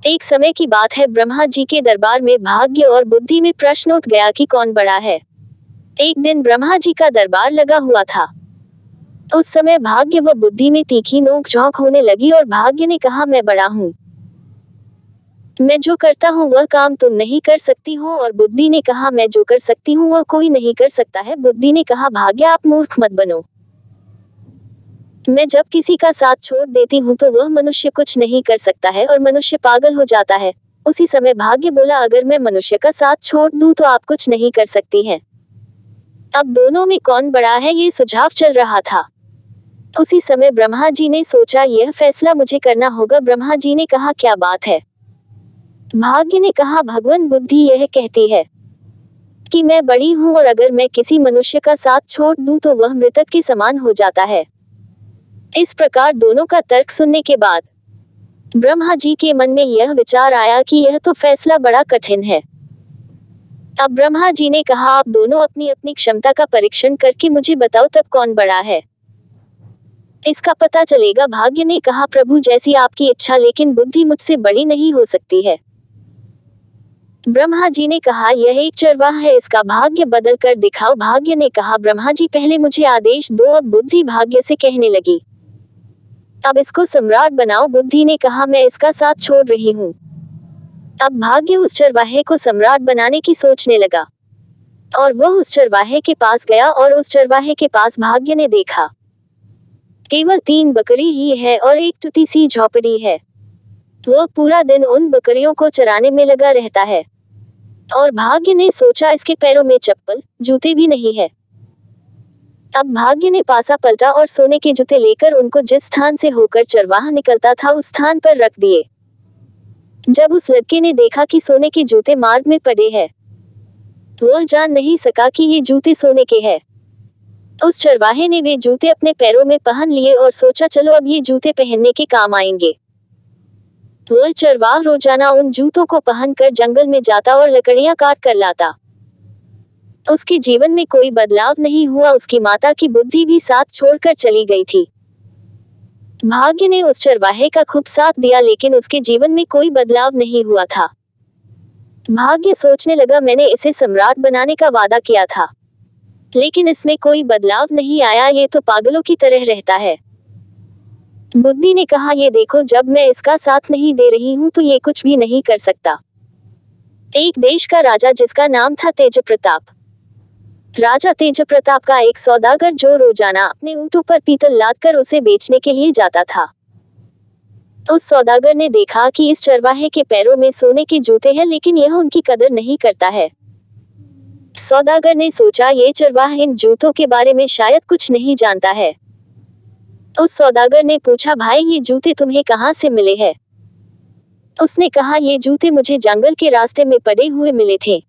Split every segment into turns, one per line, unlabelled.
एक समय की बात है, ब्रह्मा जी के दरबार में भाग्य और बुद्धि में प्रश्न उठ गया कि कौन बड़ा है। एक दिन ब्रह्मा जी का दरबार लगा हुआ था। उस समय भाग्य व बुद्धि में तीखी नोक-झोंक होने लगी और भाग्य ने कहा, मैं बड़ा हूँ, मैं जो करता हूँ वह काम तुम नहीं कर सकती हो। और बुद्धि ने कहा, मैं जो कर सकती हूँ वह कोई नहीं कर सकता है। बुद्धि ने कहा, भाग्य आप मूर्ख मत बनो, मैं जब किसी का साथ छोड़ देती हूँ तो वह मनुष्य कुछ नहीं कर सकता है और मनुष्य पागल हो जाता है। उसी समय भाग्य बोला, अगर मैं मनुष्य का साथ छोड़ दूं तो आप कुछ नहीं कर सकती हैं। अब दोनों में कौन बड़ा है ये सुझाव चल रहा था। उसी समय ब्रह्मा जी ने सोचा, यह फैसला मुझे करना होगा। ब्रह्मा जी ने कहा, क्या बात है? भाग्य ने कहा, भगवान बुद्धि यह कहती है कि मैं बड़ी हूँ और अगर मैं किसी मनुष्य का साथ छोड़ दूं तो वह मृतक के समान हो जाता है। इस प्रकार दोनों का तर्क सुनने के बाद ब्रह्मा जी के मन में यह विचार आया कि यह तो फैसला बड़ा कठिन है। अब ब्रह्मा जी ने कहा, आप दोनों अपनी अपनी क्षमता का परीक्षण करके मुझे बताओ, तब कौन बड़ा है इसका पता चलेगा। भाग्य ने कहा, प्रभु जैसी आपकी इच्छा, लेकिन बुद्धि मुझसे बड़ी नहीं हो सकती है। ब्रह्मा जी ने कहा, यह एक चरवाहा है, इसका भाग्य बदल कर दिखाओ। भाग्य ने कहा, ब्रह्मा जी पहले मुझे आदेश दो। अब बुद्धि भाग्य से कहने लगी, अब इसको सम्राट बनाओ। बुद्धि ने कहा, मैं इसका साथ छोड़ रही हूँ। अब भाग्य उस चरवाहे को सम्राट बनाने की सोचने लगा और वह उस चरवाहे के पास गया और उस चरवाहे के पास भाग्य ने देखा केवल 3 बकरी ही है और एक टूटी सी झोपड़ी है। वह पूरा दिन उन बकरियों को चराने में लगा रहता है और भाग्य ने सोचा, इसके पैरों में चप्पल जूते भी नहीं है। अब भाग्य ने पासा पलटा और सोने के जूते लेकर उनको जिस स्थान से होकर चरवाहा निकलता था उस स्थान पर रख दिए। जब उस लड़के ने देखा कि सोने के जूते मार्ग में पड़े हैं, वह जान नहीं सका कि ये जूते सोने के हैं। उस चरवाहे ने वे जूते अपने पैरों में पहन लिए और सोचा, चलो अब ये जूते पहनने के काम आएंगे। वह चरवाहा रोजाना उन जूतों को पहनकर जंगल में जाता और लकड़ियां काट कर लाता। उसके जीवन में कोई बदलाव नहीं हुआ। उसकी माता की बुद्धि भी साथ छोड़कर चली गई थी। भाग्य ने उस चरवाहे का खूब साथ दिया, लेकिन उसके जीवन में कोई बदलाव नहीं हुआ था। भाग्य सोचने लगा, मैंने इसे सम्राट बनाने का वादा किया था, लेकिन इसमें कोई बदलाव नहीं आया, ये तो पागलों की तरह रहता है। बुद्धि ने कहा, ये देखो, जब मैं इसका साथ नहीं दे रही हूँ तो ये कुछ भी नहीं कर सकता। एक देश का राजा जिसका नाम था तेजप्रताप। राजा तेजप्रताप का एक सौदागर जो रोजाना अपने ऊंटों पर पीतल लादकर उसे बेचने के लिए जाता था। उस सौदागर ने देखा कि इस चरवाहे के पैरों में सोने के जूते हैं, लेकिन यह उनकी कदर नहीं करता है। सौदागर ने सोचा, ये चरवाहा इन जूतों के बारे में शायद कुछ नहीं जानता है। उस सौदागर ने पूछा, भाई ये जूते तुम्हें कहाँ से मिले हैं? उसने कहा, ये जूते मुझे जंगल के रास्ते में पड़े हुए मिले थे।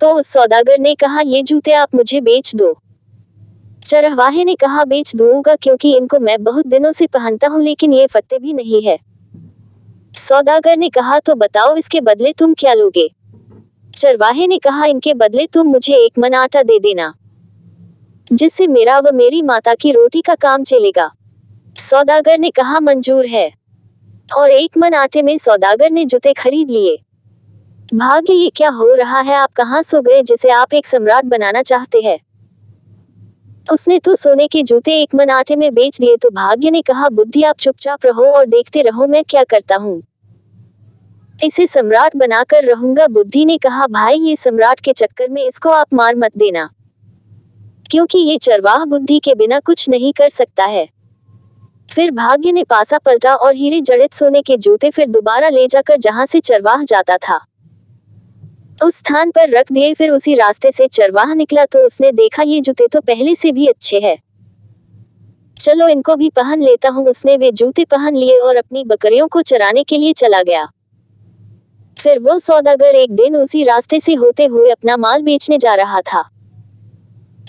तो उस सौदागर ने कहा, ये जूते आप मुझे बेच दो। चरवाहे ने कहा, बेच दूंगा, क्योंकि इनको मैं बहुत दिनों से पहनता हूँ, लेकिन ये फत्ते भी नहीं है। सौदागर ने कहा, तो बताओ इसके बदले तुम क्या लोगे? चरवाहे ने कहा, इनके बदले तुम मुझे 1 मन आटा दे देना, जिससे मेरा व मेरी माता की रोटी का काम चलेगा। सौदागर ने कहा, मंजूर है। और 1 मन आटे में सौदागर ने जूते खरीद लिए। भाग्य, ये क्या हो रहा है? आप कहाँ सो गए जिसे आप एक सम्राट बनाना चाहते हैं? उसने तो सोने के जूते 1 मन आटे में बेच दिए। तो भाग्य ने कहा, बुद्धि आप चुपचाप रहो और देखते रहो मैं क्या करता हूँ। इसे सम्राट बनाकर रहूंगा। बुद्धि ने कहा, भाई ये सम्राट के चक्कर में इसको आप मार मत देना, क्योंकि ये चरवाहा बुद्धि के बिना कुछ नहीं कर सकता है। फिर भाग्य ने पासा पलटा और हीरे जड़ित सोने के जूते फिर दोबारा ले जाकर जहां से चरवाहा जाता था उस स्थान पर रख दिए। फिर उसी रास्ते से चरवाहा निकला तो उसने देखा, ये जूते तो पहले से भी अच्छे हैं, चलो इनको भी पहन लेता हूँ। उसने वे जूते पहन लिए और अपनी बकरियों को चराने के लिए चला गया। फिर वो सौदागर एक दिन उसी रास्ते से होते हुए अपना माल बेचने जा रहा था।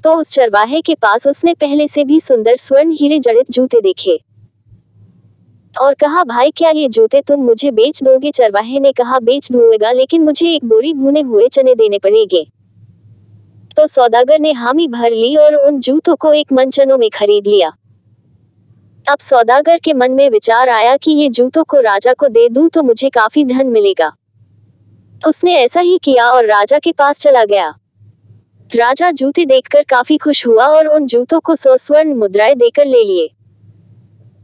तो उस चरवाहे के पास उसने पहले से भी सुंदर स्वर्ण हीरे जड़ित जूते देखे और कहा, भाई क्या ये जूते तुम मुझे बेच दोगे? चरवाहे ने कहा, बेच दूंगा, लेकिन मुझे 1 बोरी भुने हुए चने देने पड़ेंगे। तो सौदागर ने हामी भर ली और उन जूतों को 1 मन चनों में खरीद लिया। अब सौदागर के मन में विचार आया कि ये जूतों को राजा को दे दूं तो मुझे काफी धन मिलेगा। उसने ऐसा ही किया और राजा के पास चला गया। राजा जूते देखकर काफी खुश हुआ और उन जूतों को 100 स्वर्ण मुद्राएं देकर ले लिए।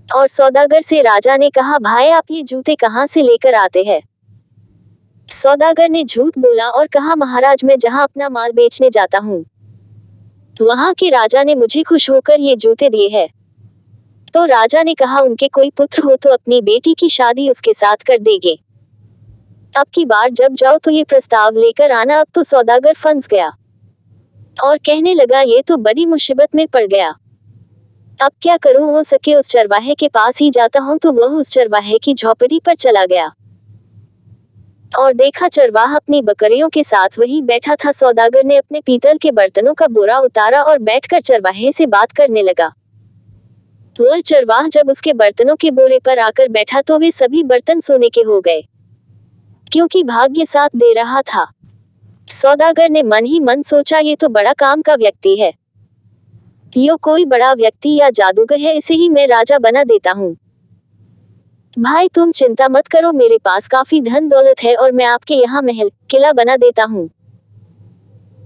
और सौदागर से राजा ने कहा, भाई आप ये जूते कहाँ से लेकर आते हैं? सौदागर ने झूठ बोला और कहा, महाराज मैं जहाँ अपना माल बेचने जाता हूँ वहां के राजा ने मुझे खुश होकर ये जूते दिए हैं। तो राजा ने कहा, उनके कोई पुत्र हो तो अपनी बेटी की शादी उसके साथ कर देंगे। अब की बार जब जाओ तो ये प्रस्ताव लेकर आना। अब तो सौदागर फंस गया और कहने लगा, ये तो बड़ी मुसीबत में पड़ गया। अब क्या करूं? हो सके उस चरवाहे के पास ही जाता हूं। तो वह उस चरवाहे की झोपड़ी पर चला गया और देखा चरवाहा अपनी बकरियों के साथ वहीं बैठा था। सौदागर ने अपने पीतल के बर्तनों का बोरा उतारा और बैठकर चरवाहे से बात करने लगा। वह चरवाहा जब उसके बर्तनों के बोरे पर आकर बैठा तो वे सभी बर्तन सोने के हो गए, क्योंकि भाग्य साथ दे रहा था। सौदागर ने मन ही मन सोचा, ये तो बड़ा काम का व्यक्ति है। यो कोई बड़ा व्यक्ति या जादूगर है, इसे ही मैं राजा बना देता हूँ। भाई तुम चिंता मत करो, मेरे पास काफी धन दौलत है और मैं आपके यहाँ महल किला बना देता हूँ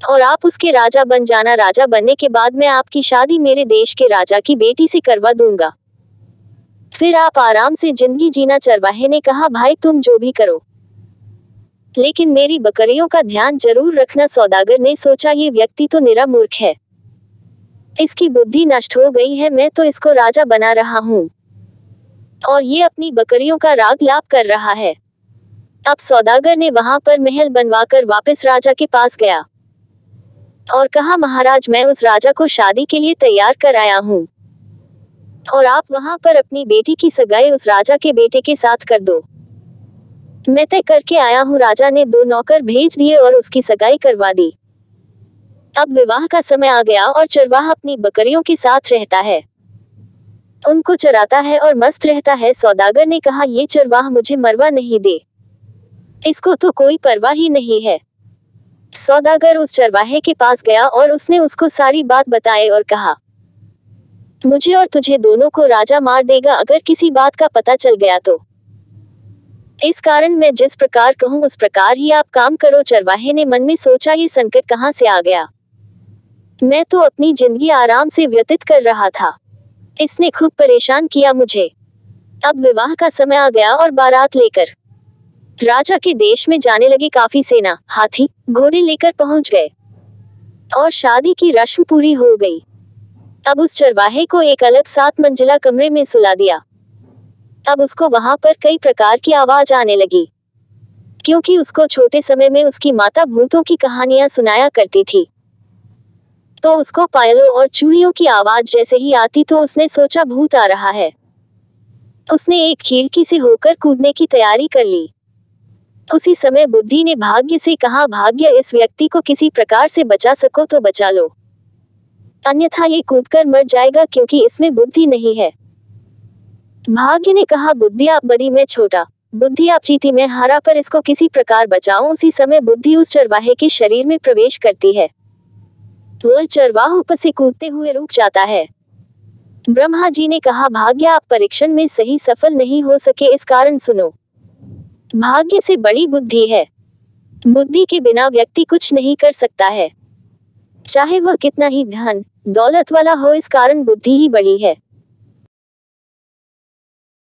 और आप उसके राजा बन जाना। राजा बनने के बाद मैं आपकी शादी मेरे देश के राजा की बेटी से करवा दूंगा, फिर आप आराम से जिंदगी जीना। चरवाहे ने कहा, भाई तुम जो भी करो लेकिन मेरी बकरियों का ध्यान जरूर रखना। सौदागर ने सोचा, ये व्यक्ति तो निरा मूर्ख है, इसकी बुद्धि नष्ट हो गई है। मैं तो इसको राजा बना रहा हूँ और ये अपनी बकरियों का राग लाप कर रहा है। अब सौदागर ने वहां पर महल बनवाकर वापस राजा के पास गया और कहा, महाराज मैं उस राजा को शादी के लिए तैयार कर आया हूँ और आप वहां पर अपनी बेटी की सगाई उस राजा के बेटे के साथ कर दो। मैं तय करके आया हूँ। राजा ने 2 नौकर भेज दिए और उसकी सगाई करवा दी। अब विवाह का समय आ गया और चरवाहा अपनी बकरियों के साथ रहता है, उनको चराता है और मस्त रहता है। सौदागर ने कहा, ये चरवाहा मुझे मरवा नहीं दे, इसको तो कोई परवाह ही नहीं है। सौदागर उस चरवाहे के पास गया और उसने उसको सारी बात बताई और कहा, मुझे और तुझे दोनों को राजा मार देगा अगर किसी बात का पता चल गया तो। इस कारण मैं जिस प्रकार कहूँ उस प्रकार ही आप काम करो। चरवाहे ने मन में सोचा, ये संकट कहाँ से आ गया? मैं तो अपनी जिंदगी आराम से व्यतीत कर रहा था, इसने खूब परेशान किया मुझे। अब विवाह का समय आ गया और बारात लेकर राजा के देश में जाने लगी। काफी सेना, हाथी, घोड़े लेकर पहुंच गए और शादी की रस्म पूरी हो गई। अब उस चरवाहे को एक अलग 7 मंजिला कमरे में सुला दिया। अब उसको वहां पर कई प्रकार की आवाज आने लगी, क्योंकि उसको छोटे समय में उसकी माता भूतों की कहानियां सुनाया करती थी। तो उसको पायलों और चूड़ियों की आवाज जैसे ही आती तो उसने सोचा, भूत आ रहा है। उसने एक खिड़की से होकर कूदने की तैयारी कर ली। उसी समय बुद्धि ने भाग्य से कहा, भाग्य इस व्यक्ति को किसी प्रकार से बचा सको तो बचा लो, अन्यथा ये कूदकर मर जाएगा क्योंकि इसमें बुद्धि नहीं है। भाग्य ने कहा, बुद्धि आप बड़ी मैं छोटा, बुद्धि आप जीती मैं हारा, पर इसको किसी प्रकार बचाओ। उसी समय बुद्धि उस चरवाहे के शरीर में प्रवेश करती है। वह चरवाहा ऊपर से कूदते हुए रुक जाता है। ब्रह्मा जी ने कहा, भाग्य आप परीक्षण में सही सफल नहीं हो सके, इस कारण सुनो, भाग्य से बड़ी बुद्धि है। बुद्धि के बिना व्यक्ति कुछ नहीं कर सकता है, चाहे वह कितना ही धन दौलत वाला हो, इस कारण बुद्धि ही बड़ी है।